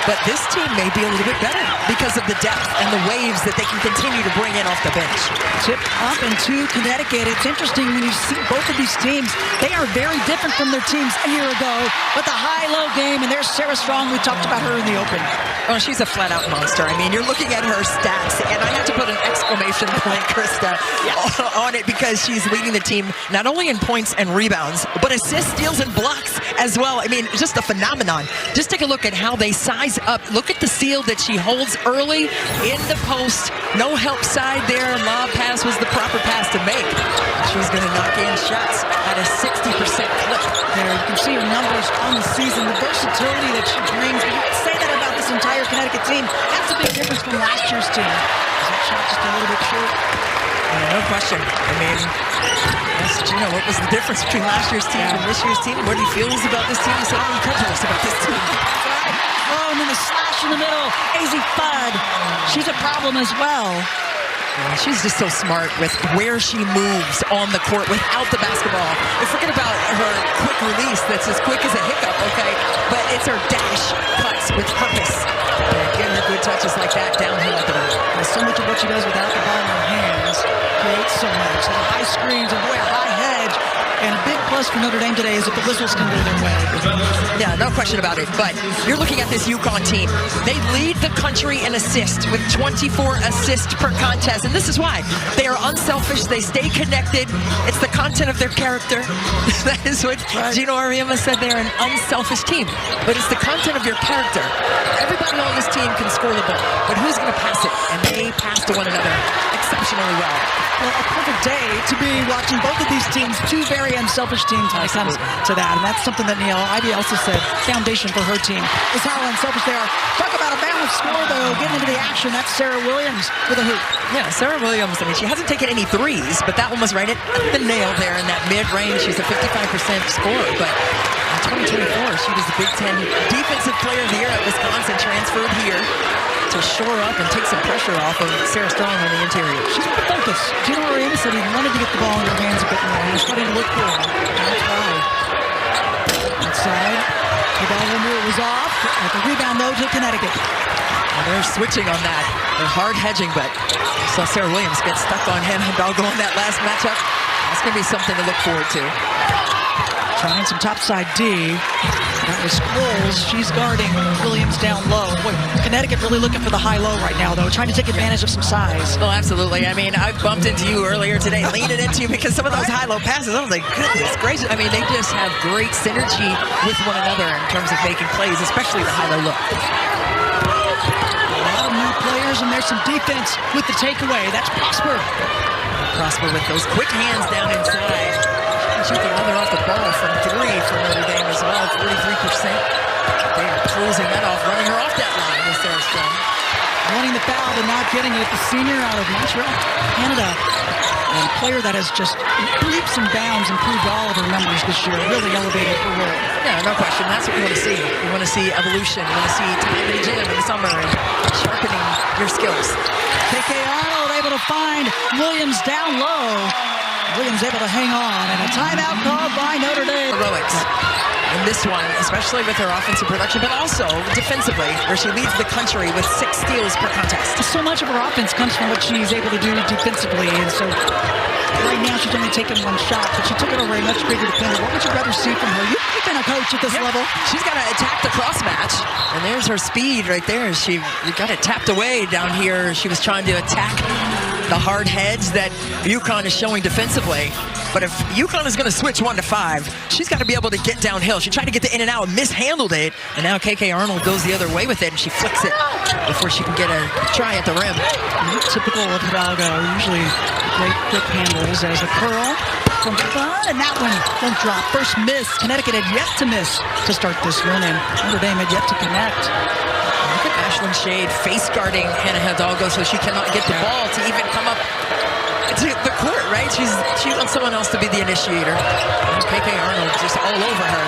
But this team may be a little bit better because of the depth and the waves that they can continue to bring in off the bench. Tip up into Connecticut. It's interesting when you see both of these teams. They are very different from their teams a year ago. But the high-low game, and there's Sarah Strong. We talked about her in the open. Oh, she's a flat-out monster. I mean, you're looking at her stats, and I had to put an exclamation point, Krista, on it because she's leading the team not only in points and rebounds, but assists, steals, and blocks as well. I mean, just a phenomenon. Just take a look at how they size up. Look at the seal that she holds early in the post. No help side there. Lob pass was the proper pass to make. She's going to knock in shots at a 60% clip. There, you can see her numbers on the season, the versatility that she brings. You can say that about this entire Connecticut team. That's a big difference from last year's team. Is that shot just a little bit short? No question. I mean, yes, Gina, what was the difference between last year's team and this year's team? What do you feel about this team? You said I'm incredulous about this team. Oh, and then the slash in the middle. AZ Fudd. She's a problem as well. Yeah, she's just so smart with where she moves on the court without the basketball. And forget about her quick release that's as quick as a hiccup, okay? But it's her dash cuts with purpose. And getting her good touches like that downhill at the rim. And so much of what she does without the ball in her hands creates so much. So the high screens and boy, a high hedge. And a big plus for Notre Dame today is that the whistles can go their way. Yeah, no question about it. But you're looking at this UConn team. They lead the country in assists with 24 assists per contest. And this is why. They are unselfish. They stay connected. It's the content of their character. That is what Gino Ariema said. They're an unselfish team. But it's the content of your character. Everybody on this team can score the ball. But who's going to pass it? And they pass to one another exceptionally well. Well, a perfect day to be watching both of these teams, two very unselfish teams when it comes to that. And that's something that Neil Ivy also said, foundation for her team is how unselfish they are. Talk about a balanced score, though, getting into the action. That's Sarah Williams with a hoop. Yeah, Sarah Williams, I mean, she hasn't taken any threes, but that one was right at the nail there in that mid-range. She's a 55% scorer, but in 2024, she was the Big Ten Defensive Player of the Year at Wisconsin, transferred here to shore up and take some pressure off of Sarah Strong on the interior. She's going to focus. Gino Ariema said he wanted to get the ball in her hands a bit more. He was starting to look for her. That's why. Outside. Hidalgo knew it was off. At the rebound, though, to Connecticut. Well, they're switching on that. They're hard hedging, but saw Sarah Williams get stuck on Hidalgo in that last matchup. That's going to be something to look forward to. Trying some topside D. That was Coles. She's guarding Williams down low. Boy, Connecticut really looking for the high-low right now, though, trying to take advantage of some size. Well, absolutely. I mean, I bumped into you earlier today, leaned into you because some of those high-low passes, I was like, goodness gracious. I mean, they just have great synergy with one another in terms of making plays, especially the high-low look. A lot of new players, and there's some defense with the takeaway. That's Prosper. Prosper with those quick hands down inside. Shoot the other off the ball from three for Notre Dame as well, 43%. They are closing that off, running her off that line with Sarah Strong. Wanting the foul, but not getting it. The senior out of Montreal, Canada. And a player that has just leaps and bounds, improved all of her numbers this year, really elevated her role. Yeah, no question. That's what we want to see. We want to see evolution. We want to see time in the gym in the summer and sharpening your skills. KK Arnold able to find Williams down low. Williams able to hang on, and a timeout called by Notre Dame. Heroics in this one, especially with her offensive production, but also defensively, where she leads the country with 6 steals per contest. So much of her offense comes from what she's able to do defensively, and so right now she's only taken 1 shot, but she took it over a much bigger defender. What would you rather see from her? You've been a coach at this level. She's got to attack the cross match, and there's her speed right there. She got it tapped away down here. She was trying to attack the hard heads that UConn is showing defensively. But if UConn is going to switch 1 to 5, she's got to be able to get downhill. She tried to get the in and out, mishandled it, and now KK Arnold goes the other way with it, and she flicks it before she can get a try at the rim. Typical of Hidalgo, usually great quick handles as a curl from Fudd, and that one won't drop. First miss. Connecticut had yet to miss to start this one, and Notre Dame had yet to connect. Look at Ashlyn Shade face guarding Hannah Hidalgo so she cannot get the ball to even come up to the court, right? She wants someone else to be the initiator. And KK Arnold just all over her.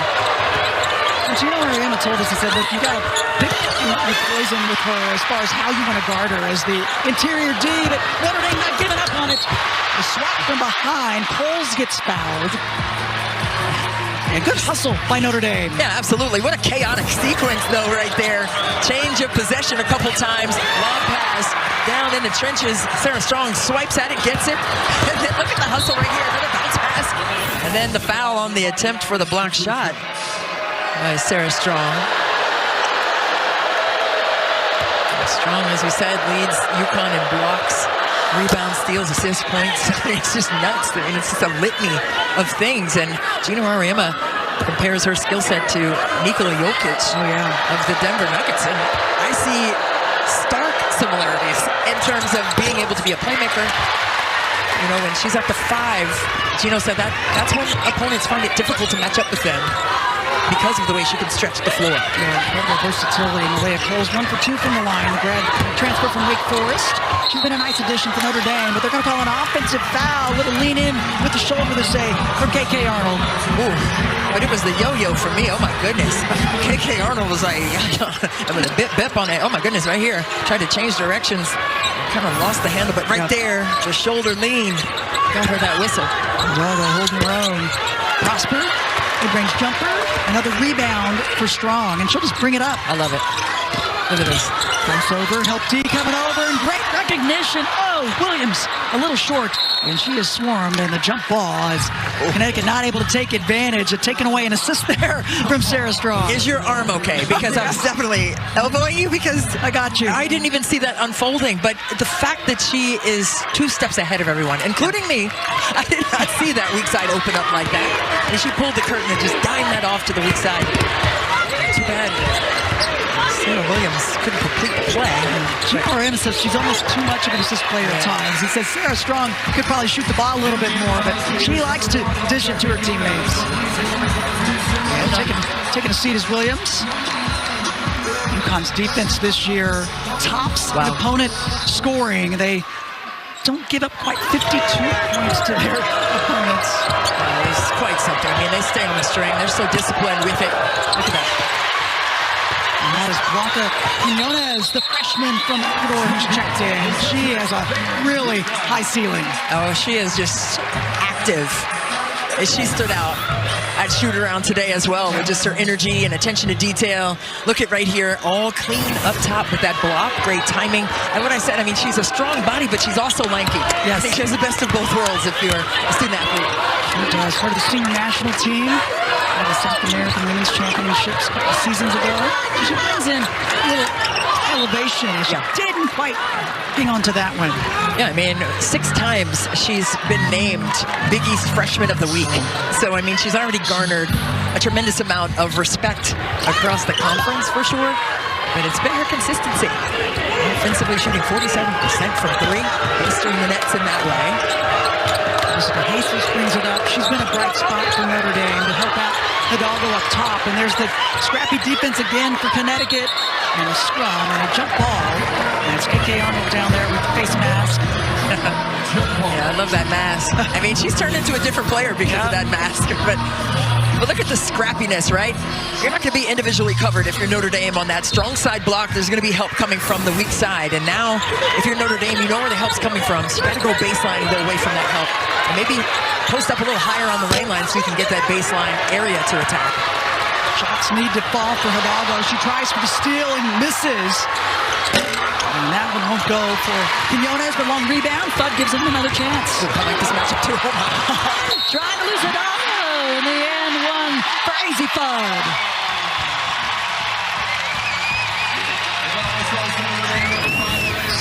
And Gino Ariema told us, he said, look, you got to pick your poison with her as far as how you want to guard her as the interior D, but Notre Dame not giving up on it. The swat from behind, Coles gets fouled. And good hustle by Notre Dame. Yeah, absolutely. What a chaotic sequence, though, right there. Change of possession a couple times. Long pass down in the trenches. Sarah Strong swipes at it, gets it. And then look at the hustle right here. Another bounce pass. And then the foul on the attempt for the block shot by Sarah Strong. Strong, as we said, leads UConn in blocks, rebounds, steals, assists, points. It's just nuts. I mean, it's just a litany of things. And Gina Mariema compares her skill set to Nikola Jokic of the Denver Nuggets. And I see stark similarities in terms of being able to be a playmaker. You know, when she's up to 5, Gino said that's when opponents find it difficult to match up with them, because of the way she can stretch the floor. Yeah, incredible versatility in the way it goes. 1 for 2 from the line. The grad transfer from Wake Forest. She's been a nice addition for Notre Dame, but they're going to call an offensive foul. A little lean in with the shoulder to say from KK Arnold. Ooh, but it was the yo-yo for me. Oh my goodness. KK Arnold was like, I was a bit bip on it. Oh my goodness, right here. Tried to change directions. Kind of lost the handle, but right there, the shoulder lean. Got her that whistle. Hidalgo holding her own. Prosper. Mid-range jumper, another rebound for Strong, and she'll just bring it up. I love it. Look at this. Crossover, help D coming over, and great recognition. Oh, Williams a little short, and she is swarmed, and the jump ball is Connecticut not able to take advantage of taking away an assist there from Sarah Strong. Is your arm okay? Because I was definitely elbowing you because I got you. I didn't even see that unfolding, but the fact that she is 2 steps ahead of everyone, including me, I did not see that weak side open up like that. And she pulled the curtain and just dined that off to the weak side. Too bad Sarah Williams couldn't complete the play. GRM says she's almost too much of an assist player at times. He says Sarah Strong could probably shoot the ball a little bit more, but she likes to dish it to her teammates. Taking a seat is Williams. UConn's defense this year tops the opponent scoring. They don't give up quite 52 points to their opponents. It's quite something. I mean, they stay on the string. They're so disciplined with it. Look at that. And that is Blanca Quinones, the freshman from Ecuador, who's checked in. She has a really high ceiling. Oh, she is just active. She stood out at shoot-around today as well, with just her energy and attention to detail. Look at right here, all clean up top with that block. Great timing. And what I said, I mean, she's a strong body, but she's also lanky. Yes. I think she has the best of both worlds if you're a student athlete. She does. Part of the senior national team at the South American Women's Championships a couple seasons ago. She brings in a little elevation. She didn't quite hang on to that one. Yeah, I mean, 6 times she's been named Big East Freshman of the Week. So, I mean, she's already garnered a tremendous amount of respect across the conference for sure. But it's been her consistency. Offensively shooting 47% from 3, blistering the nets in that way. Jessica Jesus brings it up. She's been a bright spot for Notre Dame to help out Hidalgo up top. And there's the scrappy defense again for Connecticut. And a scrum and a jump ball. And it's KK Arnold down there with the face mask. Yeah, I love that mask. I mean, she's turned into a different player because of that mask. But look at the scrappiness, right? You're not going to be individually covered if you're Notre Dame on that strong side block. There's going to be help coming from the weak side. And now, if you're Notre Dame, you know where the help's coming from. So you got to go baseline and go away from that help. And maybe post up a little higher on the lane line so you can get that baseline area to attack. Shots need to fall for Hidalgo. She tries for the steal and misses. And that one won't go for Quinones, but long rebound. Fudd gives him another chance. Ooh, I like this matchup too. Trying to lose Hidalgo. In the end, one for AZ Fudd.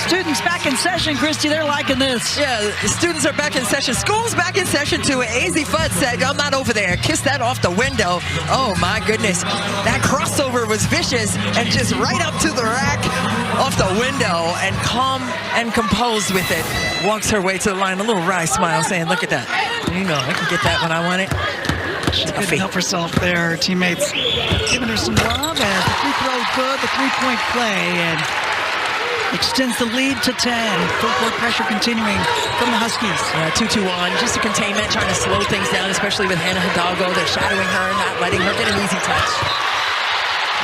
Students back in session, Christy. They're liking this. Yeah, the students are back in session. School's back in session too. AZ Fudd said, I'm not over there. Kiss that off the window. Oh my goodness. That crossover was vicious and just right up to the rack off the window, and calm and composed with it. Walks her way to the line. A little wry smile saying, look at that. You know, I can get that when I want it. She couldn't help herself there. Her teammates giving her some love, and the free throw good, the three-point play, and extends the lead to 10. Full court pressure continuing from the Huskies. 2-2 on, just a containment, trying to slow things down, especially with Hannah Hidalgo. They're shadowing her, not letting her get an easy touch.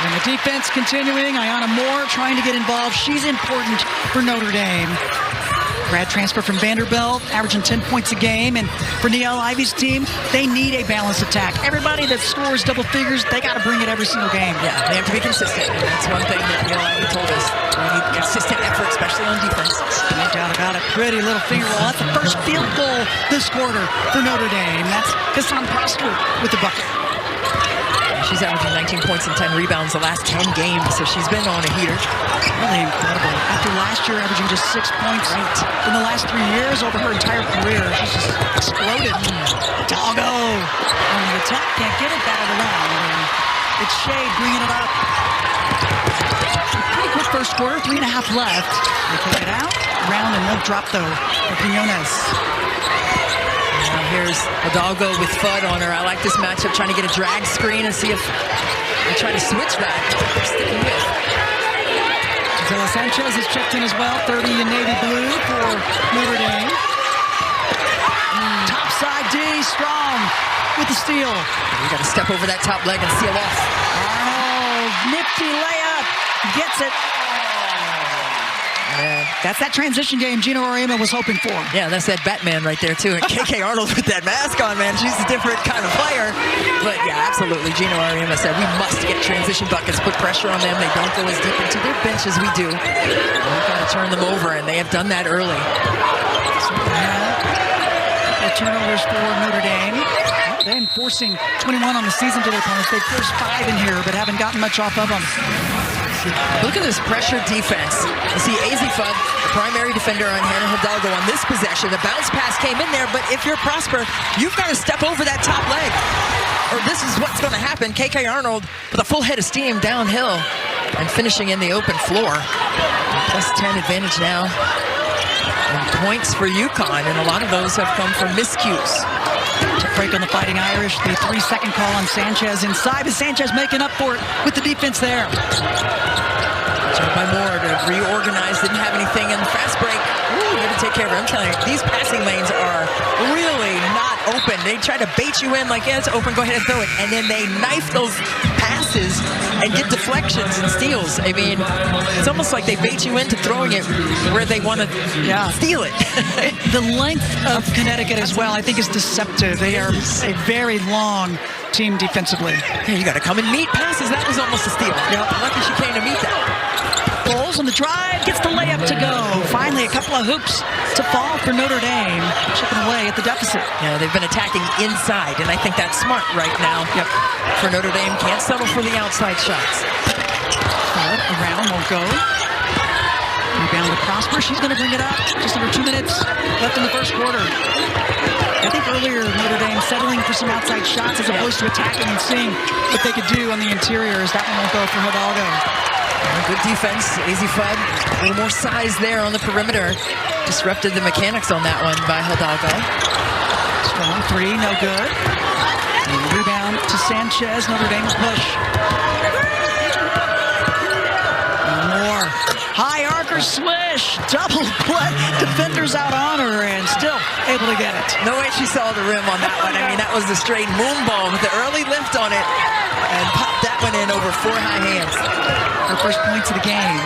And the defense continuing. Ayanna Moore trying to get involved. She's important for Notre Dame. grad transfer from Vanderbilt, averaging 10 points a game. And for Neil Ivy's team, they need a balanced attack. Everybody that scores double figures, they got to bring it every single game. Yeah, they have to be consistent. And that's one thing that Neil Ivy told us. We need consistent effort, especially on defense. No doubt about it. Pretty little finger roll. That's the first field goal this quarter for Notre Dame. That's Hassan Prosper with the bucket. She's averaging 19 points and 10 rebounds the last 10 games, so she's been on a heater. Really incredible. After last year averaging just 6 points in the last 3 years over her entire career, she's just exploded. Hidalgo on the attack, can't get it batted around. And it's Shea bringing it up. Pretty quick first quarter, 3.5 left. They kick it out, round and no drop though for Quinones. Here's Hidalgo with Fudd on her. I like this matchup, trying to get a drag screen and see if they try to switch that. They're sticking with. Gisela Sanchez is checked in as well, 30 in navy blue for Notre Dame. Top side D, strong with the steal. You got to step over that top leg and seal off. Arnold, nifty layup, gets it. Yeah. That's that transition game Gino Auriemma was hoping for. Yeah, that's that Batman right there, too. And KK Arnold with that mask on, man. She's a different kind of player. But, yeah, absolutely. Gino Auriemma said we must get transition buckets, put pressure on them. They don't go as deep into their bench as we do. We've got to turn them over, and they have done that early. The turnovers for Notre Dame. Notre Dame forcing 21 on the season to their opponents. They forced 5 in here, but haven't gotten much off of them. Look at this pressure defense. You see Azzi Fudd, the primary defender on Hannah Hidalgo on this possession. The bounce pass came in there, but if you're Prosper, you've got to step over that top leg. Or this is what's going to happen. KK Arnold with a full head of steam downhill and finishing in the open floor. Plus 10 advantage now. And points for UConn, and a lot of those have come from miscues. Took break on the Fighting Irish. The 3-second call on Sanchez inside, but Sanchez making up for it with the defense there. Job by Moore to reorganize, didn't have anything in the fast break. Ooh, had to take care of it. I'm telling you, these passing lanes are really not open. They try to bait you in like, yeah, it's open, go ahead and throw it. And then they knife those passes and get deflections and steals. I mean, it's almost like they bait you into throwing it where they want to steal it. The length of Connecticut as well, I think, is deceptive. They are a very long team defensively. Yeah, you got to come and meet passes. That was almost a steal. Yeah, lucky she came to meet that. Bowles on the drive, gets the layup to go. Finally, a couple of hoops to fall for Notre Dame, chipping away at the deficit. Yeah, they've been attacking inside, and I think that's smart right now. Yep. For Notre Dame, can't settle for the outside shots. Around won't go. Rebound to Prosper. She's going to bring it up. Just under 2 minutes left in the first quarter. I think earlier Notre Dame settling for some outside shots as opposed to attacking and seeing what they could do on the interiors. That one won't go for Hidalgo. Good defense, Azzi Fudd. A little more size there on the perimeter. Disrupted the mechanics on that one by Hidalgo. Strong 3, no good. And rebound to Sanchez. Notre Dame push. More. High archer swish. Double play. Defenders out on her and still able to get it. No way she saw the rim on that one. I mean, that was the straight moon ball with the early lift on it. And popped that one in over 4 high hands. Her first points of the game.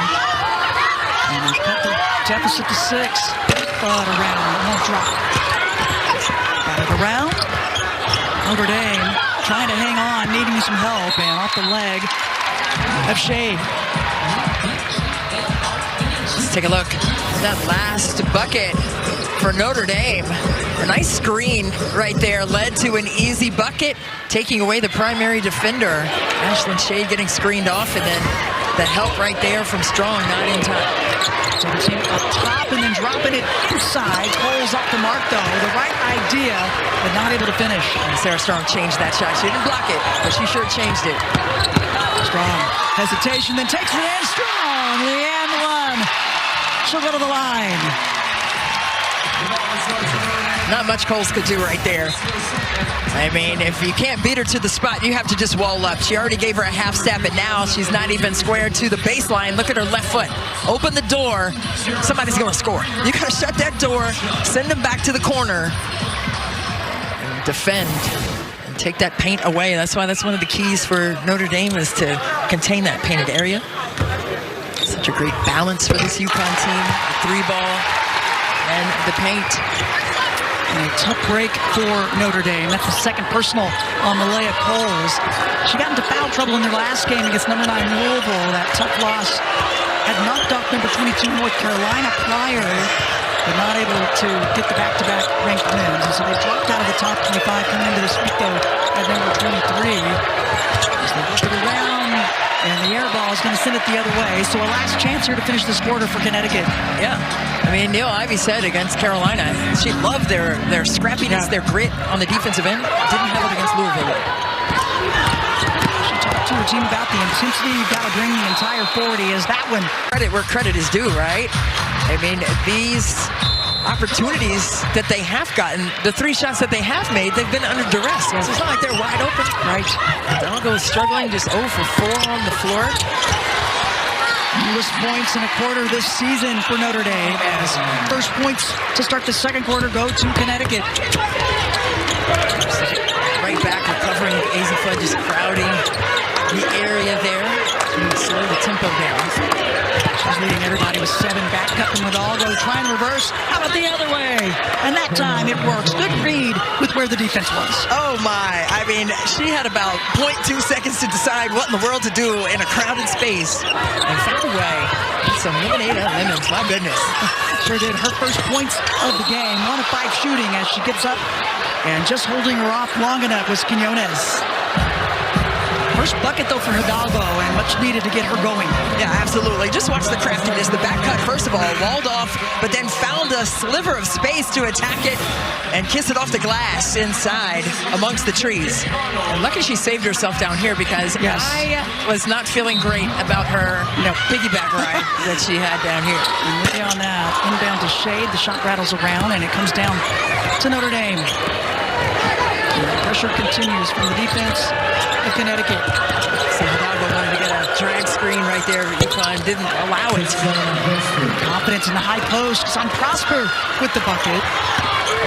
And they've cut the deficit to 6. But around, won't drop. Got it around. Notre Dame trying to hang on, needing some help, and off the leg of Shea. Let's take a look. That last bucket for Notre Dame. A nice screen right there led to an easy bucket, taking away the primary defender. Ashlyn Shea getting screened off, and then the help right there from Strong, not in time. So the team up top and then dropping it inside. Holes up the mark, though. The right idea, but not able to finish. And Sarah Strong changed that shot. She didn't block it, but she sure changed it. Strong. Hesitation, then takes it in. Strong. Leanne one. She'll go to the line. Not much Coles could do right there. I mean, if you can't beat her to the spot, you have to just wall up. She already gave her a half step, and now she's not even squared to the baseline. Look at her left foot. Open the door. Somebody's going to score. You got to shut that door, send them back to the corner, and defend and take that paint away. That's why that's one of the keys for Notre Dame is to contain that painted area. Such a great balance for this UConn team. The 3 ball. and the paint. And a tough break for Notre Dame. That's the second personal on Malaya Coles. She got into foul trouble in their last game against number 9 Louisville. That tough loss had knocked off number 22 North Carolina prior, but not able to get the back-to-back ranked wins. And so they dropped out of the top 25 coming into this week, though, at number 23. As they work it around, and the air ball is going to send it the other way. So a last chance here to finish this quarter for Connecticut. Yeah. I mean, Neil Ivey said against Carolina, she loved their scrappiness, their grit on the defensive end. Didn't have it against Louisville. She talked to her team about the intensity you've got to bring the entire 40 as that one. Credit where credit is due, right? I mean, these opportunities that they have gotten, the 3 shots that they have made, they've been under duress. So it's not like they're wide open. Right. Hidalgo is struggling, just 0 for 4 on the floor. Newest points in a quarter this season for Notre Dame, as first points to start the second quarter go to Connecticut. Right back, recovering with Azifud, just crowding the area there to slow the tempo down. She's leading everybody with 7. Back cut from Hidalgo, trying to reverse. How about the other way? And that time it works. Good read with where the defense was. Oh my, I mean, she had about 0.2 seconds to decide what in the world to do in a crowded space. And found a way. Some lemonade and lemons, my goodness. Sure did. Her first points of the game. 1 of 5 shooting as she gets up. And just holding her off long enough was Quinones. First bucket, though, for Hidalgo, and much needed to get her going. Yeah, absolutely. Just watch the craftiness. The back cut, first of all, walled off, but then found a sliver of space to attack it and kiss it off the glass inside amongst the trees. And lucky she saved herself down here because I was not feeling great about her piggyback ride that she had down here. And with you on that, inbound to Shade. The shot rattles around, and it comes down to Notre Dame. Pressure continues from the defense of Connecticut. So Hidalgo wanted to get a drag screen right there. UConn didn't allow it. Confidence in the high post. It's on Prosper with the bucket.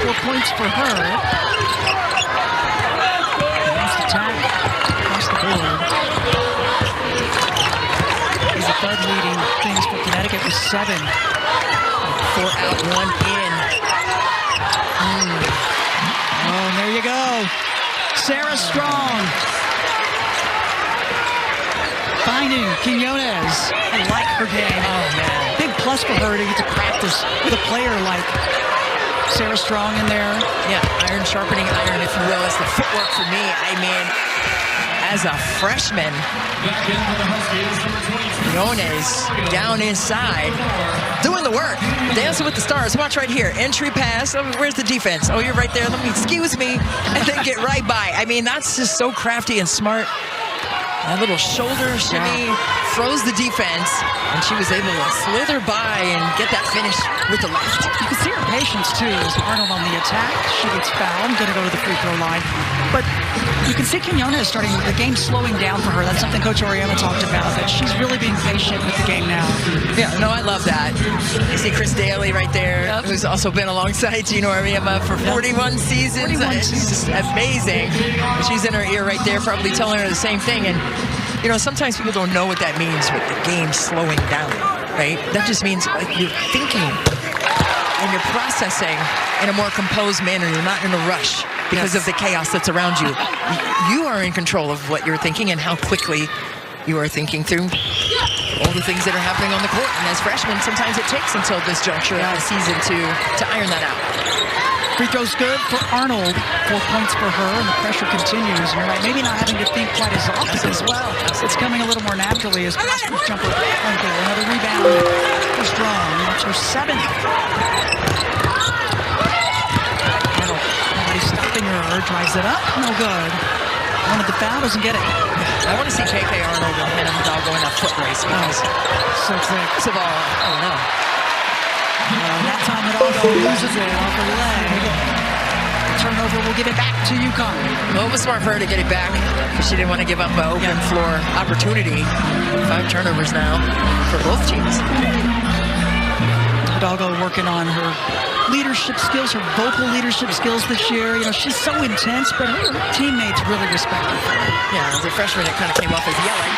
4 points for her. Nice attack across the board. He's a third leading things for Connecticut with 7. 4 out, 1 in. Oh, and there you go. Sarah Strong. Finding Quinones. I like her game. Oh, man. Big plus for her to get to practice with a player like Sarah Strong in there. Yeah, iron sharpening iron, if you will. It's the footwork for me. I mean, as a freshman, Quinones down inside, doing the work, dancing with the stars. Watch right here, entry pass. Oh, where's the defense? Oh, you're right there. Let me, excuse me, and then get right by. I mean, that's just so crafty and smart. That little shoulder shimmy froze the defense, and she was able to slither by and get that finish with the left. You can see her patience, too, as Arnold on the attack. She gets fouled, going to go to the free throw line. But you can see Quinones starting, the game slowing down for her. That's something Coach Oriema talked about, that she's really being patient with the game now. Yeah, no, I love that. You see Chris Daly right there, who's also been alongside Gino Oriema for 41 seasons. 41 seasons. It's just amazing. She's in her ear right there, probably telling her the same thing. And you know, sometimes people don't know what that means with the game slowing down, right? That just means like you're thinking and you're processing in a more composed manner. You're not in a rush because of the chaos that's around you. You are in control of what you're thinking and how quickly you are thinking through all the things that are happening on the court. And as freshmen, sometimes it takes until this juncture of the season to iron that out. Free throw's good for Arnold. 4 points for her, and the pressure continues. And you're right, maybe not having to think quite as often as well. It's coming a little more naturally as Prosper's jumper. Another rebound for Strong. That's her 7th. Arnold, nobody stopping her. Drives it up. No good. Wanted the foul, doesn't get it. I want to see KK Arnold and Hannah Hidalgo in a foot race because so quick. First of all, I don't know. That time Hidalgo loses it off her leg. The turnover will give it back to UConn. Well, it was smart for her to get it back because she didn't want to give up an open floor opportunity. 5 turnovers now for both teams. Hidalgo working on her leadership skills, her vocal leadership skills this year. You know, she's so intense, but her teammates really respect her. Yeah, as a freshman, it kind of came off as yelling.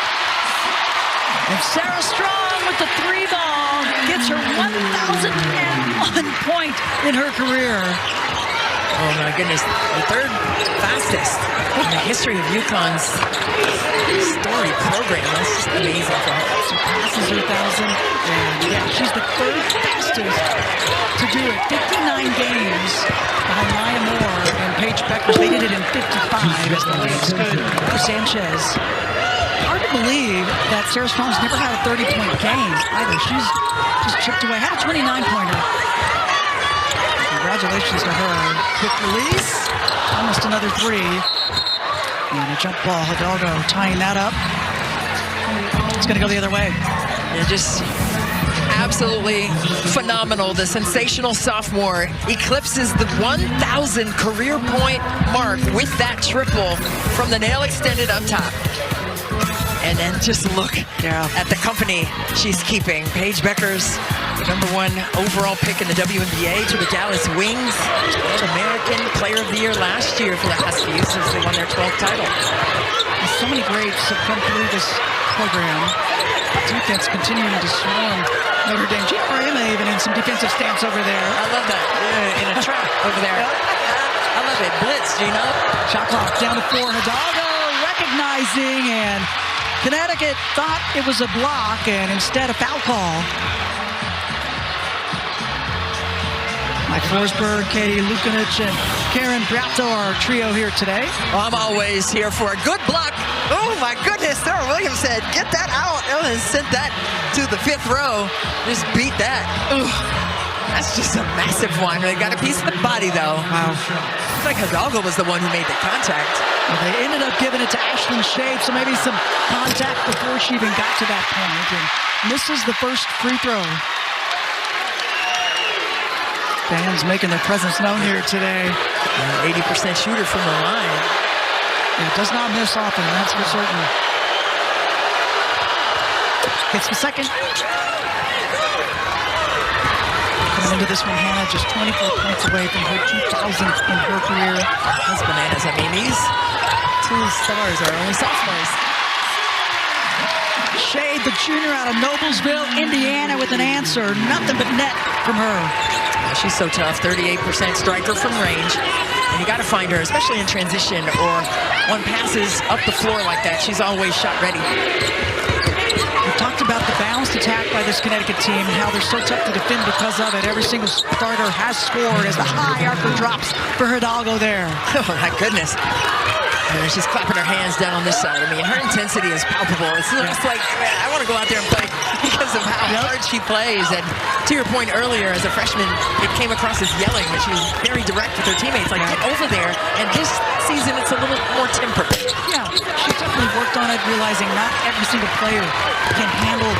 And Sarah Strong with the 3 ball gets her 1,001 point in her career. Oh my goodness, the third fastest in the history of UConn's storied program. That's just amazing for her. Surpasses her 1,000. And yeah, she's the third fastest to do it. 59 games behind Maya Moore and Paige Beckers. They did it in 55 as the lead stood for Sanchez. Hard to believe that Sarah Strong's never had a 30-point game either. She's just chipped away. Had a 29-pointer. Congratulations to her. Quick release. Almost another three. And a jump ball. Hidalgo tying that up. It's going to go the other way. And just absolutely phenomenal. The sensational sophomore eclipses the 1,000 career point mark with that triple from the nail extended up top. And then just look at the company she's keeping. Paige Beckers, #1 overall pick in the WNBA to the Dallas Wings. American Player of the Year last year for the Huskies as they won their 12th title. And so many greats have come through this program. Defense continuing to swarm Notre Dame. Gina Marema even in some defensive stance over there. I love that. Yeah, in a trap over there. I love it. Blitz, Gina. Shot clock down to 4. Hidalgo recognizing, and Connecticut thought it was a block, and instead a foul call. Mike Forsberg, Katie Lukanich, and Karen Brapto, our trio here today. I'm always here for a good block. Oh my goodness, Sarah Williams said, get that out. Oh, and sent that to the 5th row. Just beat that. Ooh, that's just a massive one. They got a piece of the body though. Wow. It's like Hidalgo was the one who made the contact. Well, they ended up giving it to Ashlyn Shade, so maybe some contact before she even got to that point, and misses the first free throw. Fans making their presence known here today. 80% shooter from the line. Yeah, does not miss often, that's for certain. Hits the second. Coming into this one, Hannah just 24 points away from her 2,000th in her career. That's bananas. I mean, these two stars are only sophomores. Shade, the junior out of Noblesville, Indiana, with an answer. Nothing but net from her. She's so tough. 38% striker from range. And you got to find her, especially in transition or on passes up the floor like that. She's always shot ready. We talked about the balanced attack by this Connecticut team and how they're so tough to defend because of it. Every single starter has scored as the high archer drops for Hidalgo there. Oh, my goodness. And she's clapping her hands down on this side. I mean, her intensity is palpable. It's almost like, man, I want to go out there and play because of how hard she plays. And to your point earlier, as a freshman, it came across as yelling, but she was very direct with her teammates. Like, get over there. And this season, it's a little more tempered. Yeah, she definitely worked on it, realizing not every single player can handle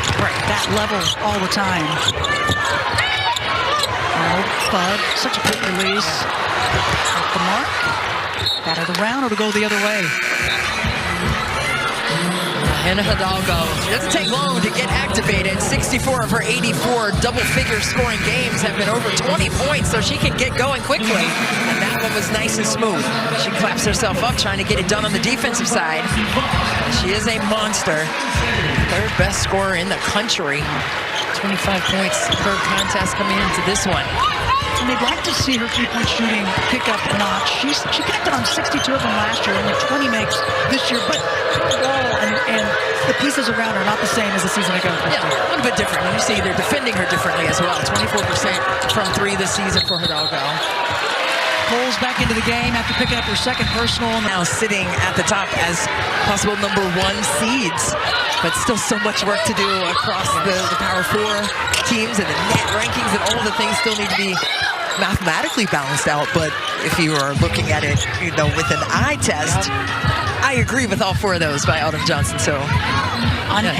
that level all the time. Arnold, Fudd, such a quick release. Off the mark. That of the round, or to go the other way. Hannah Hidalgo. It doesn't take long to get activated. 64 of her 84 double-figure scoring games have been over 20 points, so she can get going quickly. And that one was nice and smooth. She claps herself up trying to get it done on the defensive side. She is a monster. Third best scorer in the country. 25 points per contest coming into this one. And they'd like to see her three-point shooting pick up a notch. She connected on 62 of them last year, only 20 makes this year, but the wall and the pieces around her are not the same as the season ago. Yeah, a little bit different. You see they're defending her differently as well. 24% from 3 this season for Hidalgo. Pulls back into the game after picking up her second personal. Now sitting at the top as possible #1 seeds, but still so much work to do across the Power 4 teams and the net rankings, and all the things still need to be mathematically balanced out. But if you are looking at it, you know, with an eye test, I agree with all 4 of those by Autumn Johnson. So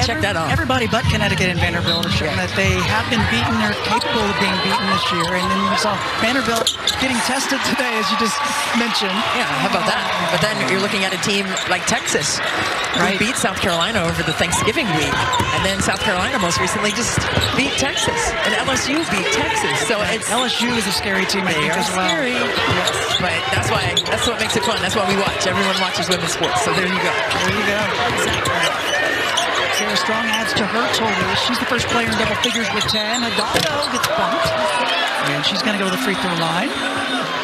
check that out. Everybody but Connecticut and Vanderbilt are showing that they have been beaten, they're capable of being beaten this year. And then we saw Vanderbilt getting tested today, as you just mentioned. Yeah, how about that? But then you're looking at a team like Texas, who beat South Carolina over the Thanksgiving week. And then South Carolina most recently just beat Texas. And LSU beat Texas. So it's LSU is a scary team, I think, as well. Scary. Yes, but that's what makes it fun. That's why we watch. Everyone watches women's sports. So there you go. There you go. Exactly. Sarah Strong adds to her total. She's the first player in double figures with 10. Hidalgo gets bumped. And she's going to go to the free throw line.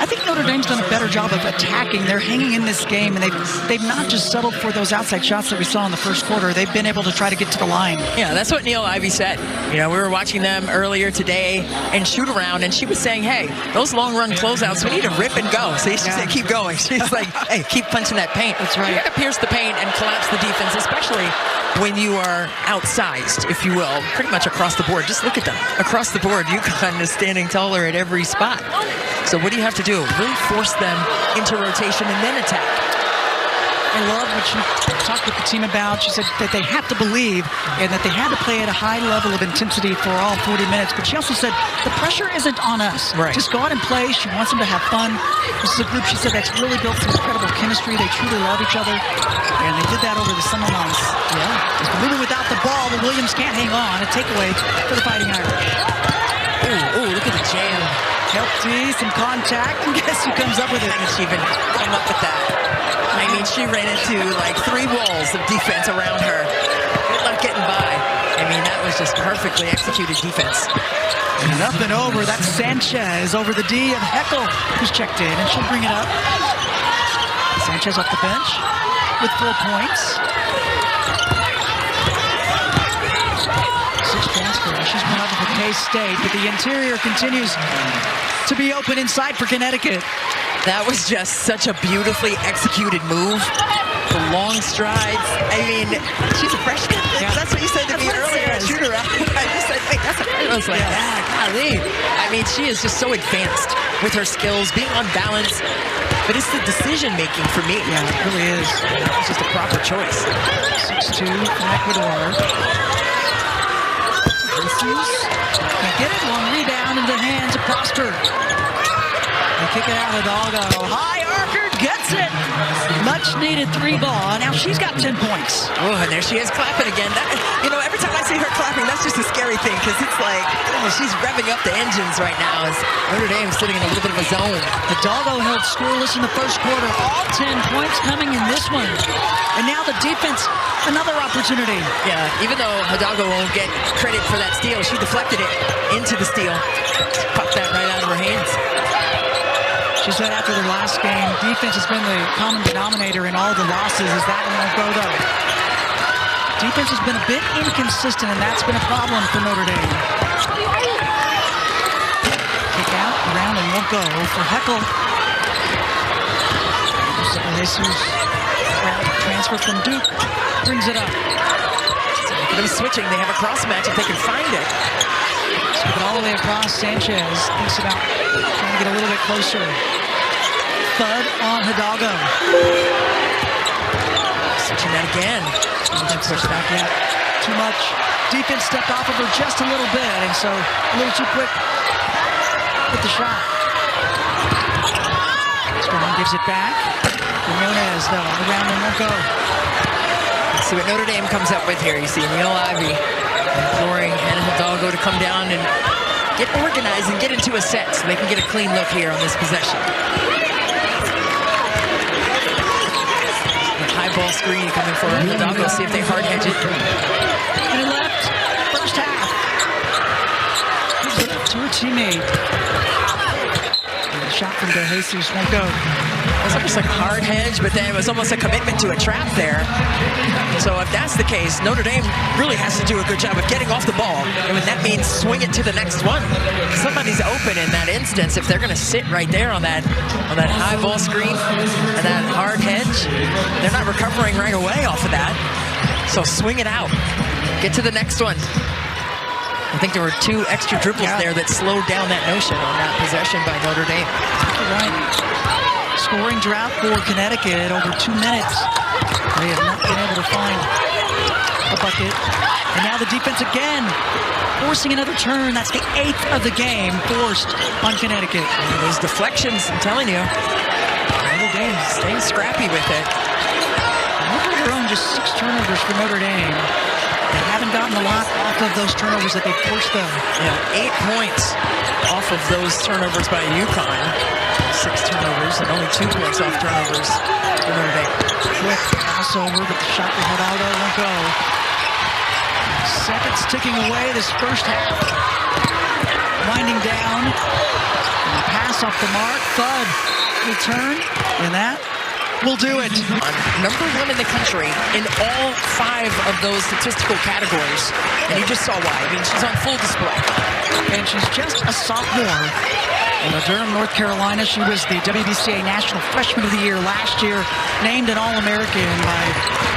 I think Notre Dame's done a better job of attacking. They're hanging in this game, and they've not just settled for those outside shots that we saw in the first quarter. They've been able to try to get to the line. Yeah, that's what Neil Ivey said. You know, we were watching them earlier today and shoot around, and she was saying, hey, those long run closeouts, we need to rip and go. So she said, keep going. She's like, hey, keep punching that paint. That's right. You got to pierce the paint and collapse the defense, especially when you are outsized, if you will, pretty much across the board. Just look at them. Across the board, UConn is standing taller at every spot. So what do you have to do? Really force them into rotation and then attack. I love what she talked with the team about. She said that they have to believe and that they had to play at a high level of intensity for all 40 minutes. But she also said the pressure isn't on us. Right. Just go out and play. She wants them to have fun. This is a group, she said, that's really built some incredible chemistry. They truly love each other. And they did that over the summer months. Yeah. Moving without the ball, but Williams can't hang on. A takeaway for the Fighting Irish. Ooh, look at the jam. Help D, some contact, and guess who comes up with it? How did she even come up with that? I mean, she ran into like 3 walls of defense around her. Good luck getting by. I mean, that was just perfectly executed defense. And up and over, that's Sanchez over the D of Heckel, who's checked in, and she'll bring it up. Sanchez off the bench with 4 points. 6 transfers. She's been over for K-State, but the interior continues to be open inside for Connecticut. That was just such a beautifully executed move. The long strides. I mean, she's a freshman. Yeah. That's what you said to me earlier. Shoot her out. I just said, wait, that's a freshman. I was like, golly. I mean, she is just so advanced with her skills, being on balance. But it's the decision making for me. Yeah, it really is. It's just a proper choice. 6'2" from Ecuador. Can't get it. One rebound into the hands of Prosper. They kick it out of Hidalgo. High archer gets it. Much needed 3 ball. Now she's got 10 points. Oh, and there she is clapping again. That, you know, every time I see her clapping, that's just a scary thing because it's like, oh, she's revving up the engines right now as Notre Dame's sitting in a little bit of a zone. Hidalgo held scoreless in the first quarter. All 10 points coming in this one. And now the defense, another opportunity. Yeah, even though Hidalgo won't get credit for that steal, she deflected it into the steal. Popped that right out of her hands. She said after their last game, defense has been the common denominator in all the losses. Is that one won't go, though? Defense has been a bit inconsistent, and that's been a problem for Notre Dame. Kick out, around, and won't go for Heckel. Jesus, transfer from Duke, brings it up. Look at them switching. They have a cross match if they can find it. Skip it all the way across. Sanchez thinks about trying to get a little bit closer. Thud on Hidalgo. Switching that again. Push back in. Too much. Defense stepped off of her just a little bit, and so a little too quick with the shot. Strong gives it back. Ramirez, though, around and won't go. Let's see what Notre Dame comes up with here. You see Neil Ivey imploring Hannah Hidalgo to come down and get organized and get into a set so they can get a clean look here on this possession. The high ball screen coming for Hidalgo. See if they hard hedge it. And left, first half. Gives it up to her teammate. And the shot from De Jesus won't go. It was almost like a hard hedge, but then it was almost a commitment to a trap there. So if that's the case, Notre Dame really has to do a good job of getting off the ball. And that means swing it to the next one. Somebody's open in that instance if they're going to sit right there on that high ball screen and that hard hedge. They're not recovering right away off of that. So swing it out. Get to the next one. I think there were 2 extra dribbles there that slowed down that notion on that possession by Notre Dame. You're right. Scoring drought for Connecticut over 2 minutes. They have not been able to find a bucket. And now the defense again, forcing another turn. That's the 8th of the game forced on Connecticut. Those deflections, I'm telling you. Notre Dame staying scrappy with it. Over their own, just 6 turnovers for Notre Dame. They haven't gotten a lot off of those turnovers that they forced them. Yeah, 8 points off of those turnovers by UConn. 6 turnovers and only 2 points off turnovers for Notre Dame. Quick crossover, but the shot for Hidalgo won't go. Seconds ticking away this first half. winding down. And a pass off the mark. Thud return. And that will do it. Number 1 in the country in all 5 of those statistical categories. And you just saw why. I mean, she's on full display. And she's just a sophomore. In Durham, North Carolina, she was the WBCA National Freshman of the Year last year, named an All-American by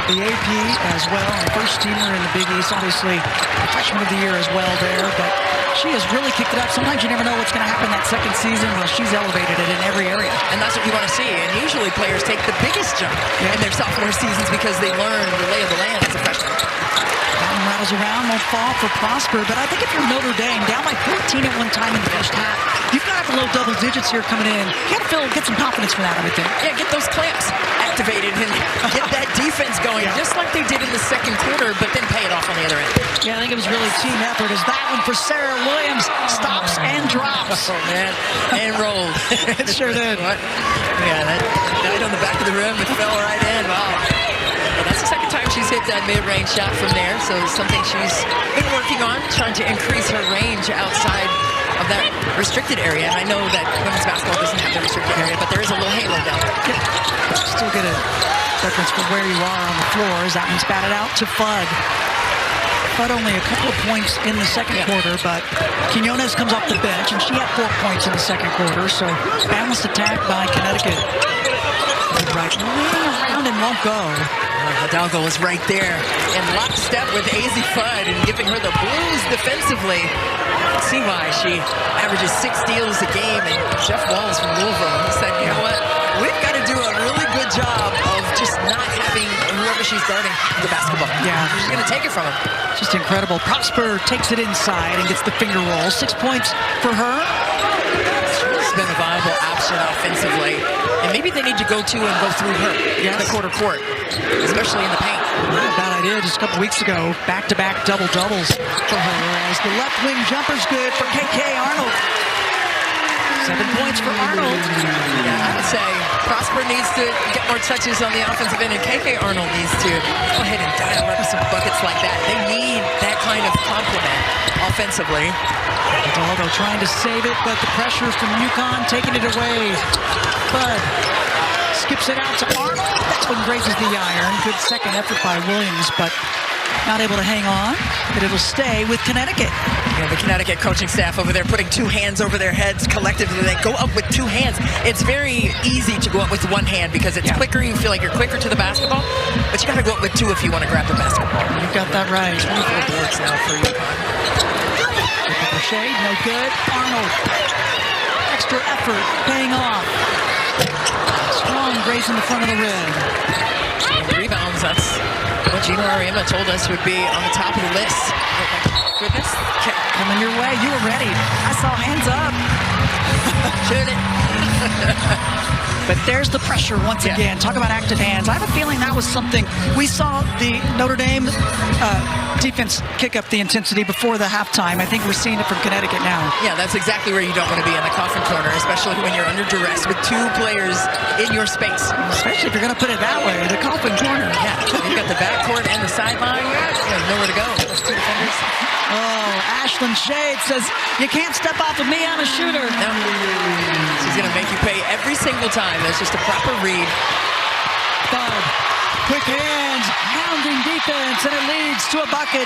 the AP as well, and first teamer in the Big East, obviously the Freshman of the Year as well there, but she has really kicked it up. Sometimes you never know what's going to happen that second season. Well, she's elevated it in every area. And that's what you want to see. And usually players take the biggest jump in their sophomore seasons because they learn the lay of the land as a freshman. Rattles around, won't fall for Prosper, but I think if you're Notre Dame, down by 14 at one time in the first half, you've got to have low double digits here coming in. You got to get some confidence from that, I would think. Yeah, get those clamps activated and get that defense going, just like they did in the second quarter, but then pay it off on the other end. Yeah, I think it was really team effort. As that one for Sarah Williams stops and drops. Oh, man, and rolled. It sure did. What? Yeah, that died on the back of the rim. It fell right in. Wow. Well, that's the second time she's hit that mid-range shot from there, so something she's been working on, trying to increase her range outside of that restricted area. And I know that women's basketball doesn't have the restricted area, but there is a little halo down there. Still get a reference for where you are on the floor as that one's batted out to Fudd. Fudd only a couple of points in the second quarter, but Quinones comes off the bench, and she had 4 points in the second quarter, so balanced attack by Connecticut. Right, moving around and won't go. Hidalgo was right there in lockstep with AZ Fudd and giving her the blues defensively. Let's see why she averages 6 steals a game. And Jeff Walls from Louisville, he said, you know what, we've got to do a really good job of just not having whoever she's guarding the basketball. Yeah. She's going to take it from him. Just incredible. Prosper takes it inside and gets the finger roll. 6 points for her. She's been a viable option offensively. And maybe they need to go to and go through her in the quarter court, especially in the paint. Not a bad idea. Just a couple weeks ago, back-to-back double-doubles for her. As the left wing jumper's good for KK Arnold. 7 points for Arnold. Yeah, I would say Prosper needs to get more touches on the offensive end, and KK Arnold needs to go ahead and dial up some buckets like that. They need that kind of complement offensively. Hidalgo trying to save it, but the pressure from UConn taking it away. Bud skips it out to Arnold. That one grazes the iron. Good second effort by Williams, but not able to hang on. But it'll stay with Connecticut. Yeah, the Connecticut coaching staff over there putting 2 hands over their heads collectively. They go up with 2 hands. It's very easy to go up with 1 hand because it's quicker. You feel like you're quicker to the basketball, but you got to go up with 2 if you want to grab the basketball. You've got that right. 24 boards now for UConn. Shade, no good. Arnold, extra effort, paying off. Strong grace in the front of the rim. Rebounds, that's what Gino Ariema told us would be on the top of the list. Oh my goodness. Coming your way, you were ready. I saw hands up. Shoot it. But there's the pressure once again. Talk about active hands. I have a feeling that was something we saw the Notre Dame defense kick up the intensity before the halftime. I think we're seeing it from Connecticut now. Yeah, that's exactly where you don't want to be, in the coffin corner, especially when you're under duress with 2 players in your space. Especially if you're going to put it that way, the coffin corner. Yeah, you've got the backcourt and the sideline. You have nowhere to go. Those 2 defenders. Oh, Ashlyn Shade says, you can't step off of me, I'm a shooter. No. She's going to make you pay every single time. That's just a proper read. Bud, quick hands, hounding defense, and it leads to a bucket.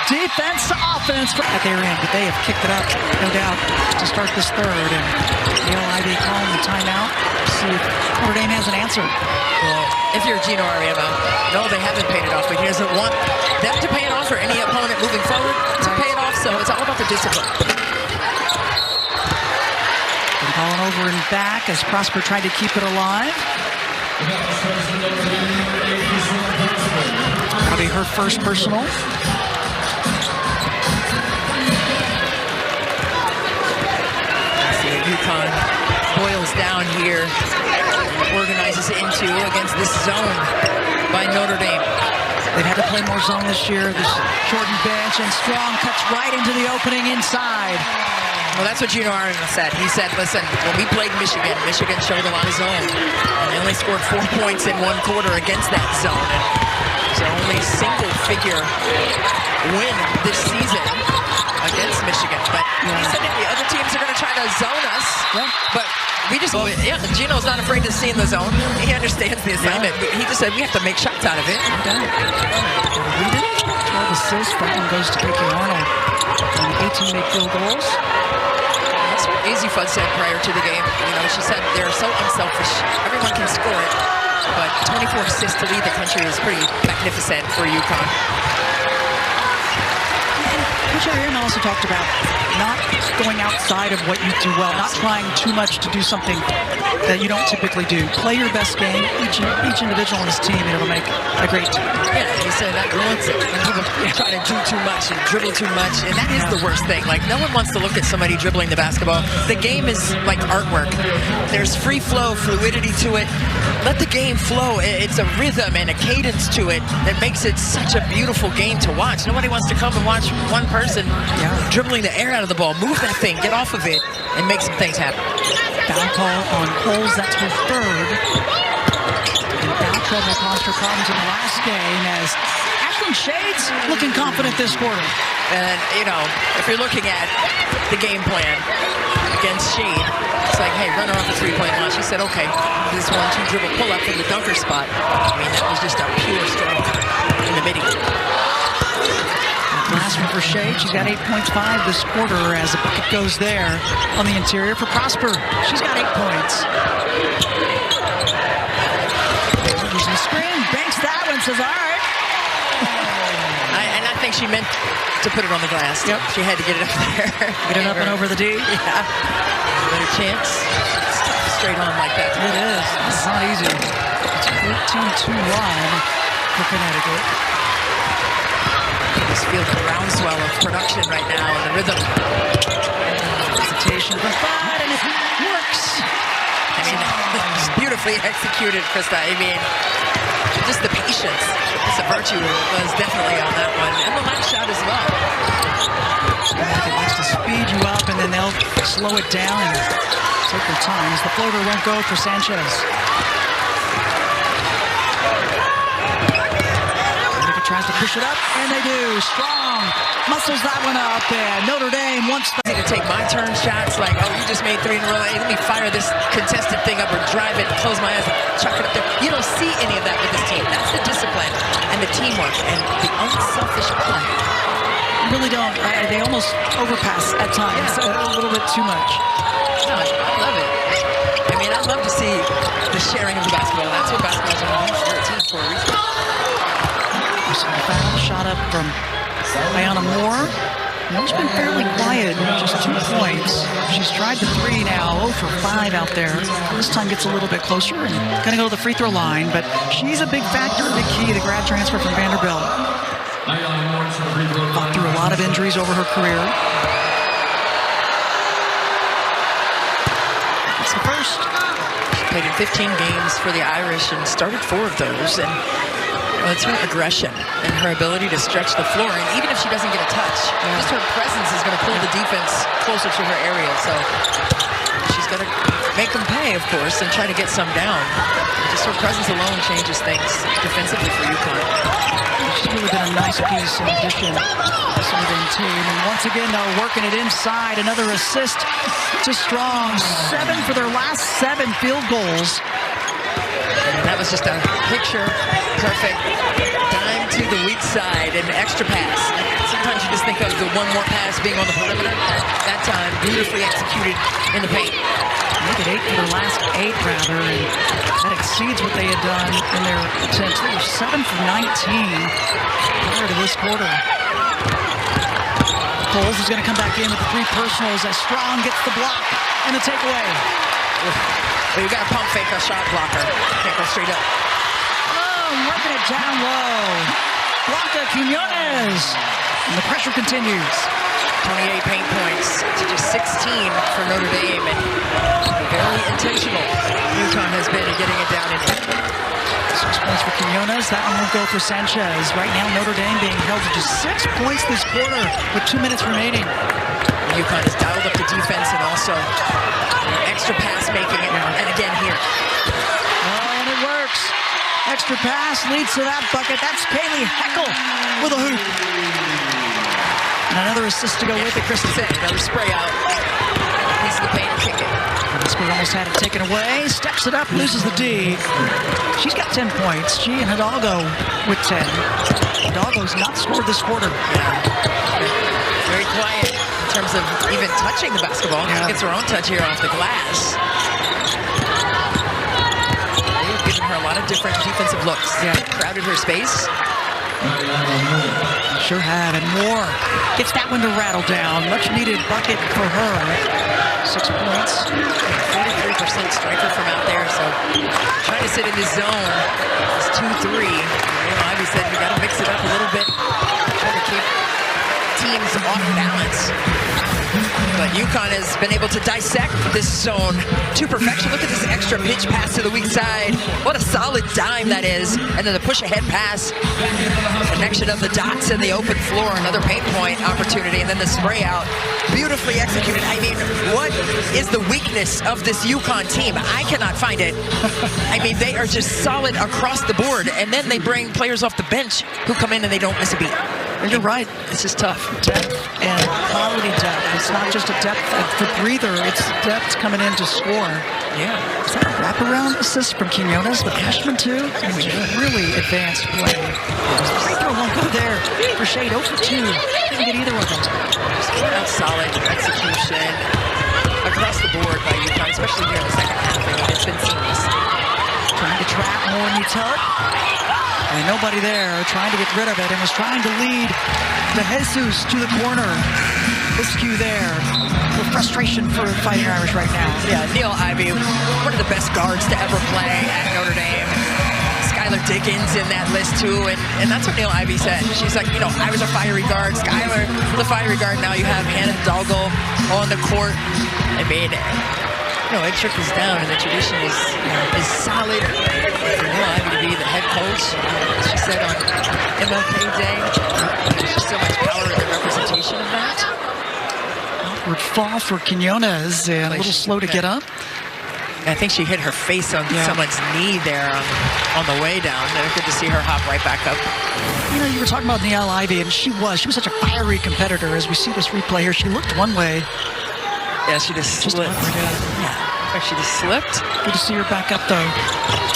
Defense to offense at their end, but they have kicked it up, no doubt, to start this third. And Neil Ivey calling the timeout to see if Notre Dame has an answer. Well, if you're Gino Ariema, no, they haven't paid it off, but he doesn't want them to pay it off or any opponent moving forward to pay it off, so it's all about the discipline. And calling over and back as Prosper tried to keep it alive. Probably her first personal. UConn boils down here, organizes into against this zone by Notre Dame. They've had to play more zone this year. This shortened bench, and Strong cuts right into the opening inside. Well, that's what Gino Ariema said. He said, listen, when we played Michigan, Michigan showed a lot of zone. And they only scored 4 points in 1 quarter against that zone. And it's their only single-figure win this season against Michigan. But he said zone us, Yeah. but we just, Gino's not afraid to see in the zone. He understands the assignment. Yeah. He just said we have to make shots out of it. Okay. Read it. 12 assists. That one goes to Kiki Arnold. And 18 made field goals. That's what Easy Fudd said prior to the game. You know, she said they're so unselfish. Everyone can score it, but 24 assists to lead the country is pretty magnificent for UConn. Coach Arian also talked about not going outside of what you do well, not trying too much to do something that you don't typically do. Play your best game. Each individual on his team, and it'll make a great team. Yeah, he said that wants it. When people try to do too much and dribble too much, and that is the worst thing. Like, no one wants to look at somebody dribbling the basketball. The game is like artwork. There's free flow, fluidity to it. Let the game flow. It's a rhythm and a cadence to it that makes it such a beautiful game to watch. Nobody wants to come and watch one person dribbling the air out of the ball. Move that thing, get off of it, and make some things happen. Foul call on Coles, that's her third. And foul trouble caused her problems in the last game as Ashlyn Shades looking confident this quarter. And, you know, if you're looking at the game plan against Shade, it's like, hey, run her off the three-point line. She said, okay, this 1-2 dribble pull-up from the dunker spot. I mean, that was just a pure stroke in the midi. Last one for Shade. She's got 8 points, 5 this quarter as the bucket goes there on the interior for Prosper. She's got 8 points. Using the screen, banks that one, says, all right. And I think she meant to put it on the glass. Yep. She had to get it up there. Get it up and over the D. Yeah. Better chance. Straight on like that. It is. It's not easy. It's 14-2 wide for Connecticut. You just feel the groundswell of production right now and the rhythm. Hesitation from Fudd, and it works. I mean, it's beautifully executed, Krista. I mean, just the patience. It's a virtue was definitely on that one. And the last shot as well. Connecticut likes to speed you up, and then they'll slow it down and take their time as the floater won't go for Sanchez. Tries to push it up, and they do. Strong muscles that one up, and Notre Dame wants to take my turn shots like, oh, you just made 3 in a row. Hey, let me fire this contested thing up or drive it, close my eyes, and chuck it up there. You don't see any of that with this team. That's the discipline and the teamwork and the unselfish play. You really don't. They almost overpass at times, a little bit too much. No, I love it. I mean, I love to see the sharing of the basketball. That's what basketball's about. We're a team for a reason. Foul shot up from Ayana Moore. Moore's been fairly quiet, just 2 points. She's tried the 3 now, 0 for 5 out there. This time gets a little bit closer and gonna go to the free throw line, but she's a big factor, a big key, the grad transfer from Vanderbilt. Fought through a lot of injuries over her career. That's the first. She played in 15 games for the Irish and started 4 of those. And it's her aggression and her ability to stretch the floor. And even if she doesn't get a touch, just her presence is going to pull the defense closer to her area. So she's going to make them pay, of course, and try to get some down. Just her presence alone changes things defensively for UConn. She's really been a nice piece in addition to this Notre team. And once again, though, working it inside. Another assist to Strong. 7 for their last 7 field goals. And that was just a picture-perfect dime to the weak side and extra pass. Sometimes you just think of the one more pass being on the perimeter. That time, beautifully executed in the paint. Look at 8 for their last 8, rather, and that exceeds what they had done in their attempts. They were 7 for 19 prior to this quarter. Coles is going to come back in with the 3 personals as Strong gets the block and the takeaway. Well, you got to pump fake a shot blocker. Can't go straight up. Oh, working it down low. Blanca Quiñones. And the pressure continues. 28 paint points to just 16 for Notre Dame. And very intentional UConn has been in getting it down in here. 6 points for Quiñones. That one won't go for Sanchez. Right now, Notre Dame being held to just 6 points this quarter with 2 minutes remaining. UConn has dialed up the defense and also extra pass making it, and again here. Oh, and it works. Extra pass leads to that bucket. That's Kaylee Heckel with a hoop. And another assist to go with it, Kristen. Another spray out. piece of the paint and kick it. Huskies almost had it taken away. Steps it up, loses the D. She's got 10 points. She and Hidalgo with 10. Hidalgo's not scored this quarter. Very quiet in terms of even touching the basketball. She gets her own touch here off the glass. They've given her a lot of different defensive looks. Crowded her space. Sure have, and Moore gets that one to rattle down. Much needed bucket for her. 6 points. 43% striker from out there, so trying to sit in this zone. It's 2-3. Ivy said we got to mix it up a little bit. Try to keep teams off balance. But UConn has been able to dissect this zone to perfection. Look at this extra pitch pass to the weak side. What a solid dime that is. And then the push-ahead pass. Connection of the dots in the open floor. Another paint point opportunity. And then the spray out. Beautifully executed. I mean, what is the weakness of this UConn team? I cannot find it. I mean, they are just solid across the board. And then they bring players off the bench who come in and they don't miss a beat. You're right. This is tough. Depth and quality depth. It's not just a depth for breather. It's depth coming in to score. Yeah. Is that a wraparound assist from Quinones, the freshman too? Really advanced play. Free throw won't go there. For Shade 0 for 2. Didn't get either of them. Just solid execution across the board by UConn, especially here in the second half. I mean, it's been seamless. Trying to trap more Nutella. And nobody there, trying to get rid of it, and was trying to lead De Jesus to the corner. Miscue there. The frustration for Fighting Irish right now. Yeah, Neil Ivey, one of the best guards to ever play at Notre Dame. Skylar Dickens in that list too, and that's what Neil Ivey said. She's like, you know, I was a fiery guard. Skylar, the fiery guard. Now you have Hannah Hidalgo on the court. I mean, you know, it trickles down, and the tradition is solid. For Neil Ivey to be the head coach, she said on MLK Day, there's just so much power in the representation of that. Upward fall for Quinones, and a little slow to get up. I think she hit her face on someone's knee there on the way down. Good to see her hop right back up. You know, you were talking about Neil Ivey, and she was such a fiery competitor. As we see this replay here, she looked one way. Yeah, she just slipped. She just slipped. Good to see her back up, though.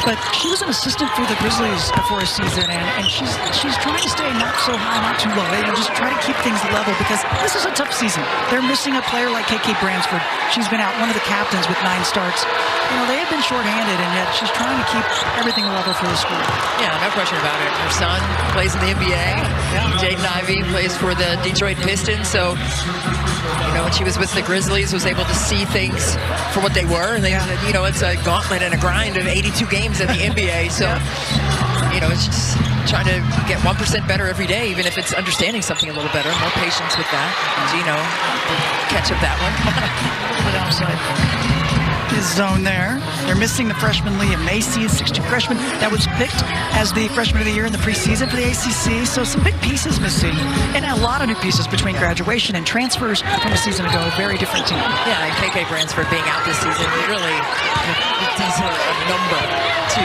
But she was an assistant for the Grizzlies before a season, and she's trying to stay not so high, not too low, and just try to keep things level, because this is a tough season. They're missing a player like KK Bransford. She's been out, one of the captains with 9 starts. You know, they have been shorthanded, and yet she's trying to keep everything level for the school. Yeah, no question about it. Her son plays in the NBA. Jaden Ivey plays for the Detroit Pistons, so you know, when she was with the Grizzlies, was able to see things for what they were. And they, you know, it's a gauntlet and a grind of 82 games in the NBA. So, you know, it's just trying to get 1% better every day, even if it's understanding something a little better. More patience with that. Gino, catch up that one. Put outside. His zone there. They're missing the freshman Liam Macy, a 6'2" freshman that was picked as the freshman of the year in the preseason for the ACC. So some big pieces missing, and a lot of new pieces between graduation and transfers from a season ago. Very different team. Yeah, and KK Bransford being out this season really does a number to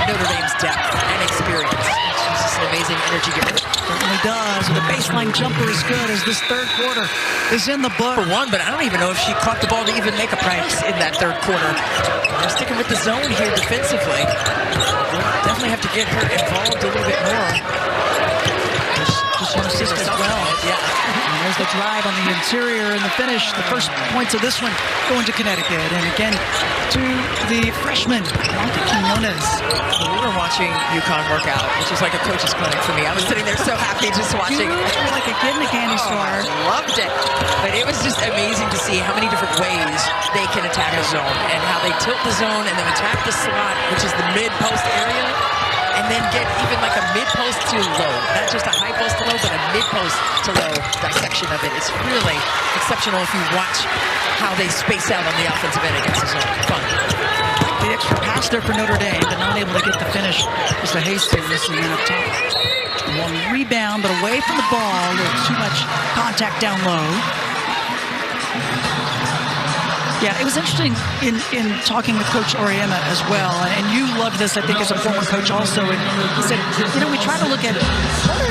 Notre Dame's depth and experience. She's just an amazing energy giver. Certainly does. The baseline jumper is good as this third quarter is in the book. For one, but I don't even know if she caught the ball to even make a pass in that third quarter. They're sticking with the zone here defensively. We'll definitely have to get her involved a little bit more. Just want to assist as well. Yeah. And there's the drive on the interior and the finish. The first points of this one going to Connecticut. And again, to the freshman, Blanca Quinones. We were watching UConn work out, which is like a coach's clinic for me. I was sitting there so happy just watching. You were like a kid in a candy store. Loved it. But it was just amazing to see how many different ways they can attack a zone and how they tilt the zone and then attack the slot, which is the mid-post area, and then get even like a mid-post to low. Not just a high post to low, but a mid-post to low dissection of it. It's really exceptional if you watch how they space out on the offensive end against the zone. Fun. The extra pass there for Notre Dame, but not able to get the finish. It's the Hastings missing in up top. One rebound, but away from the ball. Too much contact down low. Yeah, it was interesting in talking with Coach Oriema as well, and you love this, I think, as a former coach also, and he said, we try to look at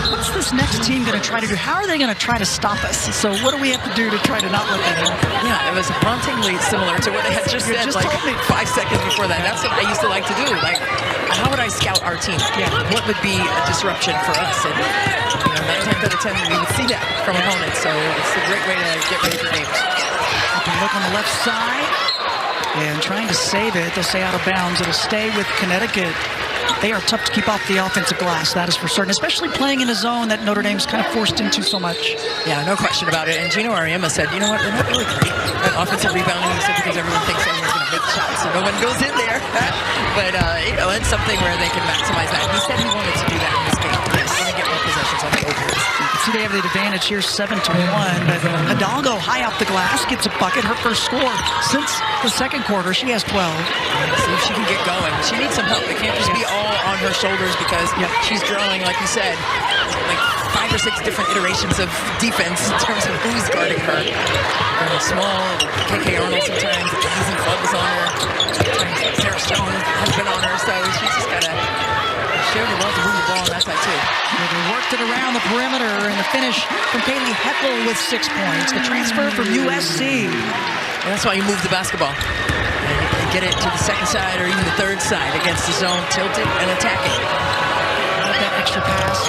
what's this next team going to try to do? How are they going to try to stop us? So what do we have to do to try to not let that happen? Yeah, it was hauntingly similar to what I had just said, like 5 seconds before that. That's what I used to like to do. Like, how would I scout our team? Yeah. What would be a disruption for us? And 9 times out of 10, we would see that from opponents. So it's a great way to get ready for games. Look on the left side and trying to save it. They'll say out of bounds. It'll stay with Connecticut. They are tough to keep off the offensive glass, that is for certain, especially playing in a zone that Notre Dame's kind of forced into so much. Yeah, no question about it. And Gino Ariema said, you know what, they're not really great at offensive rebounding. He said because everyone thinks everyone's going to make shots, so no one goes in there. But, it's something where they can maximize that. He said he wanted to do that in this game. He's going to get more possessions on the openings. See, they have the advantage here, 7-1. But Hidalgo, high off the glass, gets a bucket. Her first score since the second quarter. She has 12. See if she can get going. She needs some help. It can't just be all on her shoulders because she's drawing, like you said, like 5 or 6 different iterations of defense in terms of who's guarding her. Very small. KK Arnold sometimes. Easy Club is on her. Sometimes Sarah Stone has been on her. So she's just got to share the love to move the ball on that side too. They worked it around the perimeter, and the finish from Kaylee Heckel with 6 points. The transfer from USC. And that's why you move the basketball. And get it to the second side or even the third side against the zone, tilted and attacking. That extra pass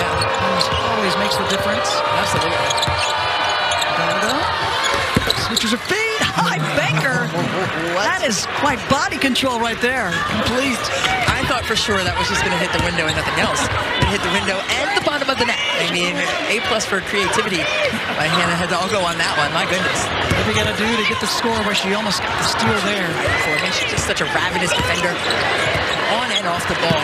always makes the difference. Absolutely. Switches her feet. High banker. That is quite body control right there. Complete. I thought for sure that was just going to hit the window and nothing else. It hit the window and the bottom of the net. I mean, A+ for creativity by Hannah Hidalgo on that one. My goodness. What are we going to do to get the score where she almost got the steal there? I mean, she's just such a ravenous defender on and off the ball.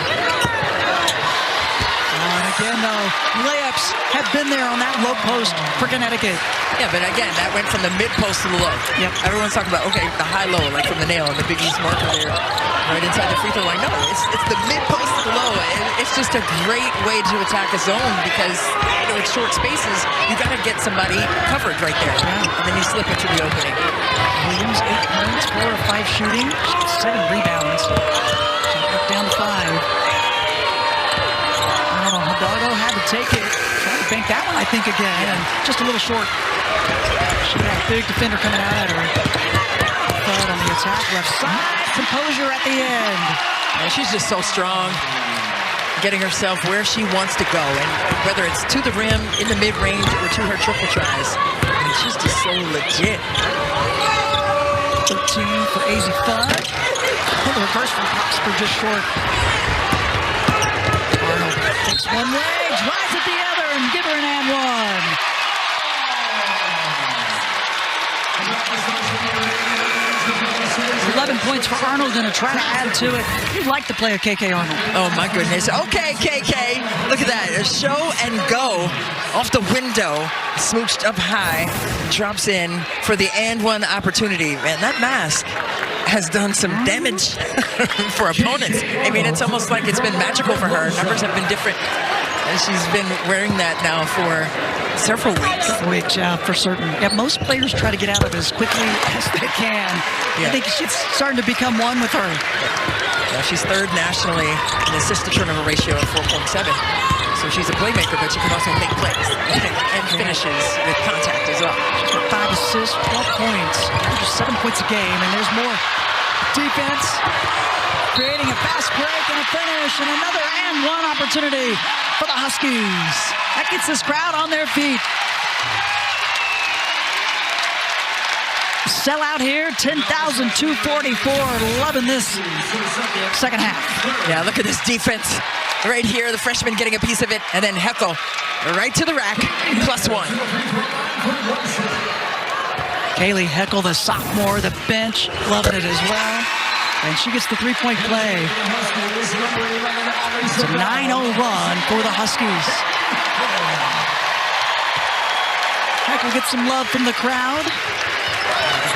Again, though, layups have been there on that low post for Connecticut. Yeah, but again, that went from the mid-post to the low. Yep. Everyone's talking about, okay, the high-low, like from the nail and the Big East marker there, right inside the free throw line. No, it's the mid-post to the low. It's just a great way to attack a zone because, with short spaces, you got to get somebody covered right there. Yeah. And then you slip into the opening. Williams, 8 points, 4 of 5 shooting. 7 rebounds. She's down to 5. Hidalgo had to take it. Trying to bank that one, I think, again. And just a little short. She had a big defender coming out at her. Third on the attack, left side. Composure at the end. And she's just so strong. Getting herself where she wants to go. And whether it's to the rim, in the mid-range, or to her triple tries. I mean, she's just so legit. 13 for AZ Fun. The reverse from Oxford just short. Arnold takes one leg, drives at the other, and give her an and one. Points for Arnold, going to try to add to it. You'd like to play a KK Arnold. Oh, my goodness. Okay, KK. Look at that. A show and go off the window. Smooched up high. Drops in for the and one opportunity. Man, that mask has done some damage for opponents. I mean, it's almost like it's been magical for her. Numbers have been different. And she's been wearing that now for several weeks. Yeah, for certain. Yeah, most players try to get out of it as quickly as they can. Yeah. I think she's starting to become one with her. Yeah, she's third nationally in assist to turnover ratio at 4.7. So she's a playmaker, but she can also make plays and finishes with contact as well. She's got 5 assists, 12 points, just 7 points a game, and there's more defense. Creating a fast break and a finish, and another and one opportunity for the Huskies. That gets this crowd on their feet. Sell out here, 10,244. Loving this second half. Yeah, look at this defense. Right here, the freshman getting a piece of it, and then Heckel right to the rack, +1. Kaylee Heckel, the sophomore, the bench, loving it as well. And she gets the 3-point play. It's a 9-0 run for the Huskies. Heckel gets some love from the crowd.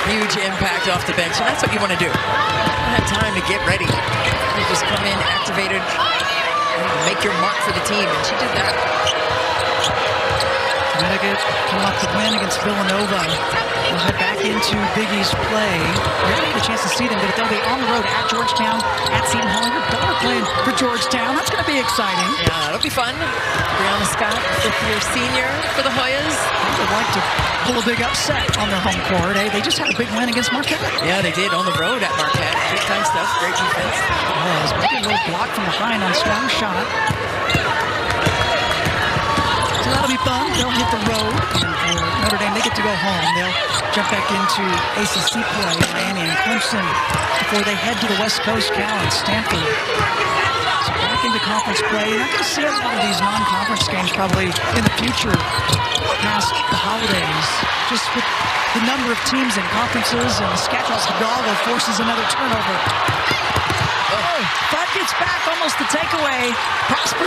Huge impact off the bench, and that's what you want to do. You have time to get ready. You just come in, activated, and make your mark for the team, and she did that. Connecticut coming off the win against Villanova. We'll head back into Big East play. We haven't had a chance to see them, but they'll be on the road at Georgetown, at Seton Hall. Your daughter playing for Georgetown. That's going to be exciting. Yeah, that'll be fun. Brianna Scott, fifth-year senior for the Hoyas. They would like to pull a big upset on their home court. They just had a big win against Marquette. Yeah, they did on the road at Marquette. Big-time stuff, great defense. Yes, maybe a little block from behind on strong shot. So that'll be fun. They'll hit the road. And for Notre Dame, they get to go home. They'll jump back into ACC play, Miami and Clemson, before they head to the West Coast, Cal and Stanford. So back into conference play. You're not going to see a lot of these non-conference games probably in the future past the holidays. Just with the number of teams and conferences and the schedules, Hidalgo forces another turnover. Oh, Bud gets back, almost the takeaway. Prosper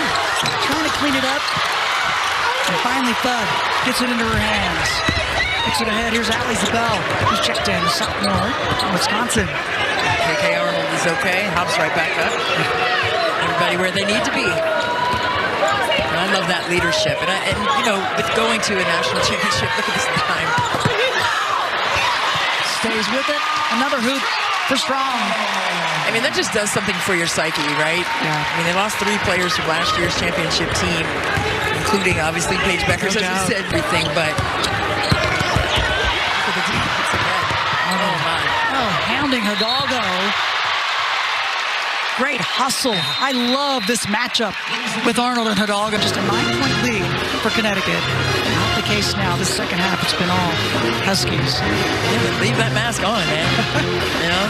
trying to clean it up. And finally, Bud gets it into her hands. Picks it ahead. Here's Allie Zabel, who's checked in. Sophomore from Wisconsin. KK Arnold is okay. Hops right back up. Everybody where they need to be. And I love that leadership. And you know, with going to a national championship, look at this time. Stays with it. Another hoop for Strong. I mean, that just does something for your psyche, right? Yeah. I mean, they lost 3 players from last year's championship team, including, obviously, Paige Beckers, as we said, everything, but for the defense again. Oh, my. Oh, hounding Hidalgo. Great hustle. I love this matchup with Arnold and Hidalgo. Just a 9-point lead for Connecticut. Not the case now. This second half, it's been all Huskies. Yeah, leave that mask on, man. You know?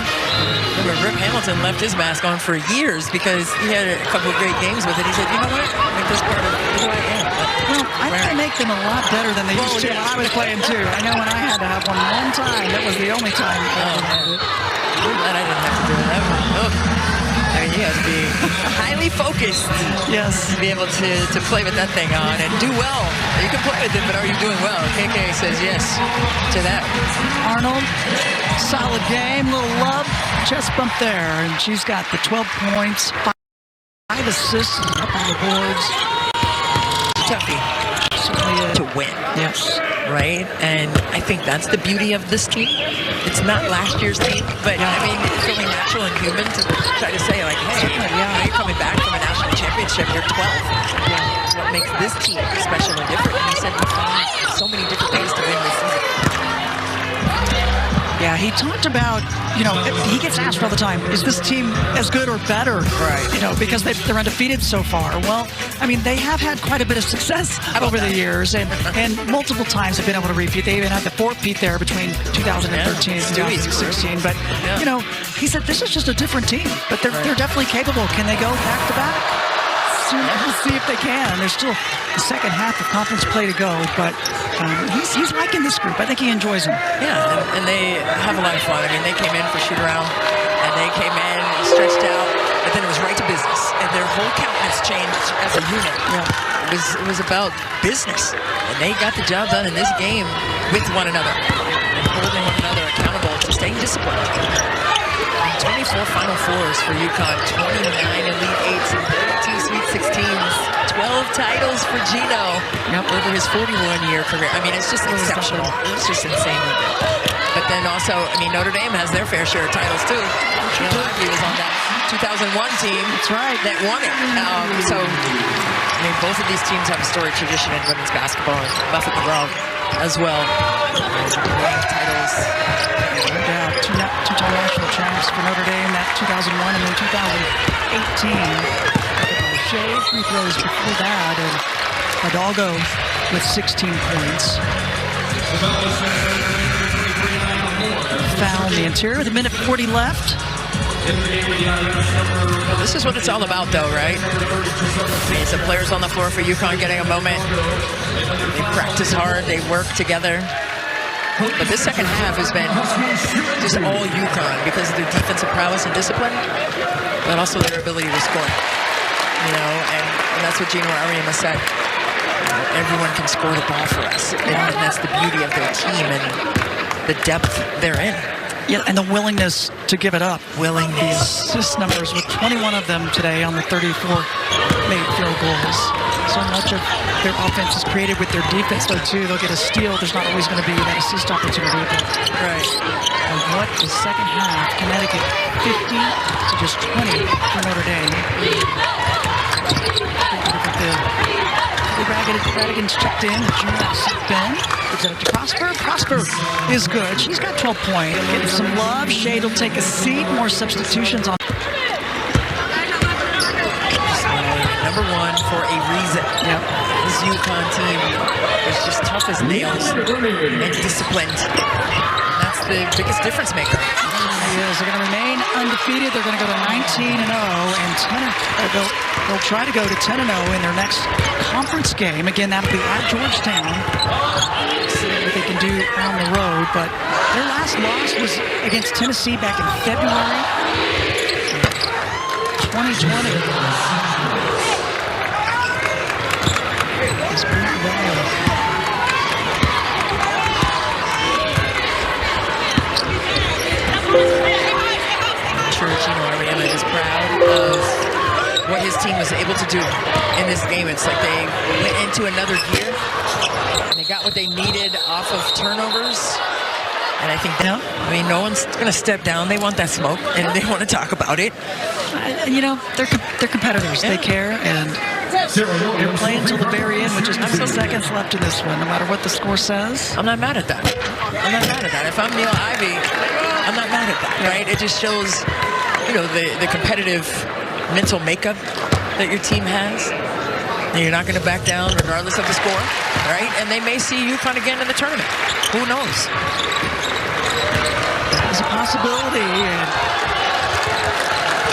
Remember, Rip Hamilton left his mask on for years because he had a couple of great games with it. He said, you know what? I make this part of who I am. Well, I think they make them a lot better than they used to when I was playing, too. I know when I had to have one time, that was the only time I had it. I'm glad I didn't have to do it. I mean, you have to be highly focused. Yes. To be able to play with that thing on and do well. You can play with it, but are you doing well? KK says yes to that. Arnold, solid game. Little love, chest bump there. And she's got the 12 points, 5 assists up on the boards. Toughie. Certainly to win. Yes. Right? And I think that's the beauty of this team. It's not last year's team, but I mean, it's really natural and human to try to say, like, hey, you're coming back from a national championship, you're 12. Yeah. What makes this team special and different? And he said, we found so many different ways to win this season. Yeah, he talked about, you know, he gets asked all the time, is this team as good or better? Right. You know, because they're undefeated so far. Well, I mean, they have had quite a bit of success over the years, and multiple times have been able to repeat. They even had the 4-peat there between 2013 and 2016. But, you know, he said this is just a different team, but they're definitely capable. Can they go back-to-back? We'll see if they can. There's still the second half of conference play to go, but he's liking this group. I think he enjoys them. Yeah, and they have a lot of fun. I mean, they came in for shoot-around, and they came in stretched out, but then it was right to business, and their whole countenance changed as a unit. Yeah. It was about business, and they got the job done in this game with one another, and holding one another accountable to staying disciplined. 24 Final Fours for UConn, 29 Elite Eights, and 32 Sweet 16s, 12 titles for Gino over his 41-year career. I mean, it's just exceptional. It's just insanely good. But then also, I mean, Notre Dame has their fair share of titles, too. You know, he was on that 2001 team that won it. So, I mean, both of these teams have a storied tradition in women's basketball, and Buffett McGraw as well. Titles. Yeah, two-time national champs for Notre Dame, that 2001 and then 2018. Shea free throws before that, and Hidalgo with 16 points. Foul in the interior with a minute 40 left. Well, this is what it's all about, though, right? I mean, some players on the floor for UConn getting a moment. They practice hard, they work together. But this second half has been just all UConn because of their defensive prowess and discipline, but also their ability to score. You know, and that's what Gino Ariema said. Everyone can score the ball for us, and that's the beauty of their team and the depth they're in. Yeah, and the willingness to give it up. Willingness. The assist numbers with 21 of them today on the 34 made field goals. So much of their offense is created with their defense, though, too. They'll get a steal. There's not always going to be that assist opportunity. But Right. And what the second half, Connecticut 50 to just 20 for Notre Dame. Radigan's checked in. The junior at Ben. Gives it up to Prosper. Prosper is good. She's got 12 points. Getting some love. Shade will take a seat. More substitutions on. Number one for a reason. Yep. This UConn team is just tough as nails and disciplined. And that's the biggest difference maker. Yes, they're going to remain undefeated. They're going to go to 19-0, and they'll try to go to 10-0 in their next conference game. Again, that'll be at Georgetown. See what they can do on the road. But their last loss was against Tennessee back in February 2020. Ariana is proud of what his team was able to do in this game. It's like they went into another gear and they got what they needed off of turnovers. And I think, no one's going to step down. They want that smoke and they want to talk about it. They're competitors. Yeah. They care, and they're playing until the very end with just 2 seconds left in this one, no matter what the score says. I'm not mad at that. If I'm Neil Ivey, I'm not mad at that, right? It just shows, the competitive mental makeup that your team has. And you're not going to back down regardless of the score, right? And they may see UConn again in the tournament. Who knows? It's a possibility, and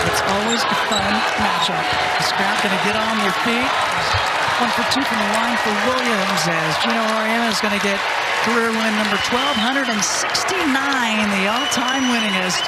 it's always a fun matchup. This crowd going to get on their feet. 1 for 2 from the line for Williams, as Gino Ariana is going to get career win number 1,269, the all-time winningest.